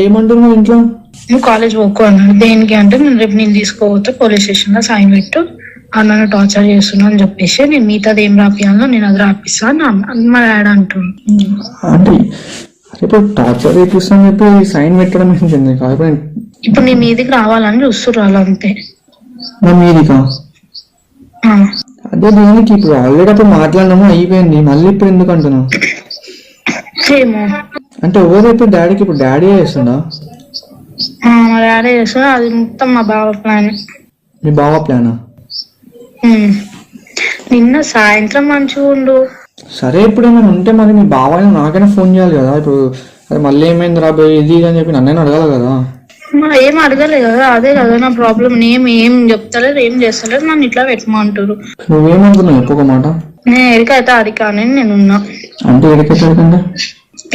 ఏమంటున్నావు ఇంట్లో? నువ్వు కాలేజ్ పోకు అన్నాడు. దేనికి అంటే నేను రేపు నేను తీసుకోపోతే పోలీస్ స్టేషన్ లో సైన్ పెట్టు, అన్న టార్చర్ చేస్తున్నా అని చెప్పేసి నేను మిగతాది ఏం రాపియాలో నేను అది రాపిస్తాను మా డాడీ అంటుంది. అంటే ఇప్పుడు టార్చర్ చేపిస్తాను చెప్పి సైన్ పెట్టడం ఏంటి కాదు. ఇప్పుడు నీ మీదికి రావాలని చూస్తున్నారు అంతే. నా మీదికా? అదే దేనికి? ఇప్పుడు ఆల్రెడీ అప్పుడు మాట్లాడినాము, అయిపోయింది, మళ్ళీ ఇప్పుడు ఎందుకు అంటున్నావు? ఏమో అంటే ఎవరు ఇప్పుడు డాడీకి? ఇప్పుడు డాడీ చేస్తుందా? మా డాడీ చేస్తున్నా, అది మొత్తం మా బావ ప్లాన్. మీ బావ ప్లానా? నిన్న సాయంత్రం మంచిగా ఉండు. సరే ఇప్పుడు ఏమైనా ఉంటే మరి మీ బావని నాకైనా ఫోన్ చేయాలి కదా. ఇప్పుడు అది మళ్ళీ ఏమైంది రాబోయే ఇది అని చెప్పి నన్నైనా అడగాలి కదా. ఏం అడగలేదు కదా, అదే కదా నా ప్రాబ్లం. ఏం చెప్తలేదు, ఏం చేస్తలేదు, నన్ను ఇట్లా పెట్టమంటారు. నువ్వేమనుకున్నావు ఒక్కొక్క మాట? నేను ఎడికైతే అడికా అని నేనున్నా. అంటే ఎడికైతే అడికంటే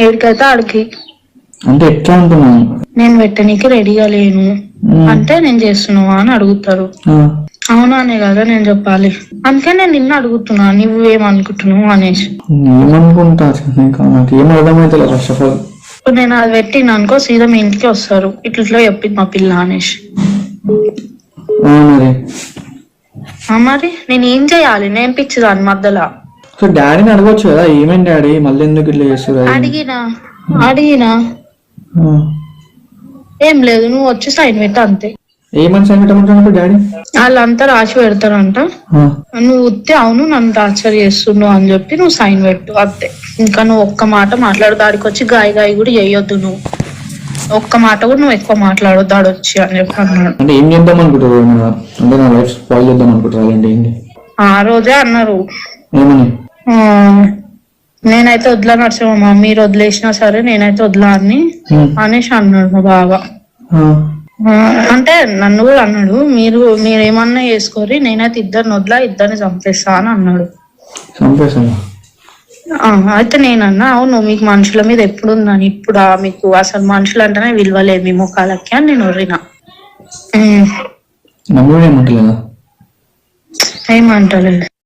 ఎడికైతే అడికి అంటే ఎట్లా అంటున్నాను? నేను పెట్టనీకి రెడీగా లేను అంటే నేను చేస్తున్నావా అని అడుగుతారు. అవునా అనే కదా నేను చెప్పాలి. అందుకే నేను నిన్న అడుగుతున్నా నువ్వేమనుకుంటున్నావు అనేసి. ఏమనుకుంటా నాకు ఏం అర్థమైతే ఫస్ట్ ఆఫ్ ఆల్. ఇప్పుడు నేను అది పెట్టిన అనుకో సీదా మీ ఇంటికి వస్తారు, ఇట్లా చెప్పింది మా పిల్ల అనేసి. మరి నేను ఏం చేయాలి? నేను పిచ్చిదాన్ని మధ్యలో. డాడీని అడగొచ్చు కదా, ఏమైంది డాడీ మళ్ళీ ఎందుకు ఇట్లా చేస్తారు? అడిగినా ఏం లేదు, నువ్వు వచ్చి సైన్ పెట్ట అంతే. ఏమని సైన్ పెట్టమంటాడు డాడీ? వాళ్ళంతా రాసి పెడతారంట, నువ్వు ఉత్తే అవును నన్ను టార్చర్ చేస్తున్నావు అని చెప్పి నువ్వు సైన్ పెట్టు అంతే. ఇంకా నువ్వు ఒక్క మాట మాట్లాడు, దాడికి వచ్చి గాయ కూడా చేయొద్దు. నువ్వు ఒక్క మాట కూడా నువ్వు ఎక్కువ మాట్లాడొద్దు దాడి వచ్చి అని చెప్పి అన్నాడు. అంటే ఏం చేద్దాం అనుకుంటారు? అంటే నా లైఫ్ స్పాయిల్ చేద్దాం అనుకుంటారు అంటే ఏంటి? ఆ రోజే అన్నారు. ఏమని? నేనైతే వదిలా నడుచుమా, మీరు వదిలేసినా సరే నేనైతే వదిలా అని అనేసి అన్నాడు మా బావ. అంటే నన్ను కూడా అన్నాడు, మీరేమన్నా చేసుకోరి, నేనైతే ఇద్దరిని వదిలా, ఇద్దరిని చంపేస్తా అని అన్నాడు. అయితే నేనన్నా అవును మీకు మనుషుల మీద ఎప్పుడు ఉందని, ఇప్పుడు మీకు అసలు మనుషులు అంటేనే విలువలేదు మీ ముఖాలకి అని నేను ఒర్రినా. ఏమంటలేదు.